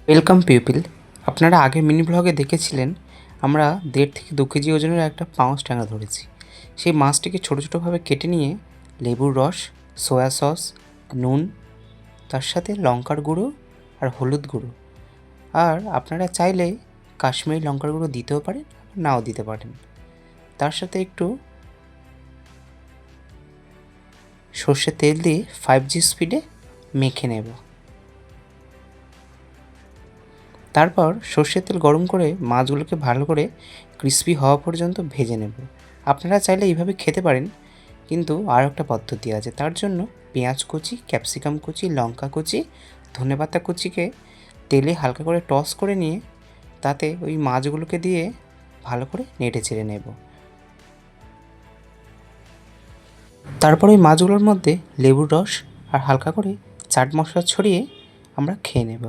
Welcome people. আপনারা আগের mini ব্লগে দেখেছিলেন আমরা 1.5 থেকে 2 কেজি ওজনের একটা পাঙাশ ট্যাংরা ধরেছি। সেই মাছটিকে ছোটো ছোটোভাবে কেটে নিয়ে লেবুর রস, সয়া সস, নুন, তার সাথে লঙ্কার গুঁড়ো আর হলুদ গুঁড়ো, আর আপনারা চাইলে কাশ্মীরি লঙ্কার গুঁড়ো দিতেও পারেন, নাও দিতে পারেন। তার সাথে একটু সর্ষের তেল দিয়ে 5G স্পিডে মেখে নেব। তারপর সর্ষের তেল গরম করে মাছগুলোকে ভালো করে ক্রিস্পি হওয়া পর্যন্ত ভেজে নেব। আপনারা চাইলে এইভাবে খেতে পারেন, কিন্তু আরও একটা পদ্ধতি আছে। তার জন্য পেঁয়াজ কুচি, ক্যাপসিকাম কুচি, লঙ্কা কুচি, ধনেপাতা কুচিকে তেলে হালকা করে টস করে নিয়ে তাতে ওই মাছগুলোকে দিয়ে ভালো করে নেড়ে চেড়ে নেব। তারপর ওই মাছগুলোর মধ্যে লেবুর রস আর হালকা করে চাট মশলা ছড়িয়ে আমরা খেয়ে নেব।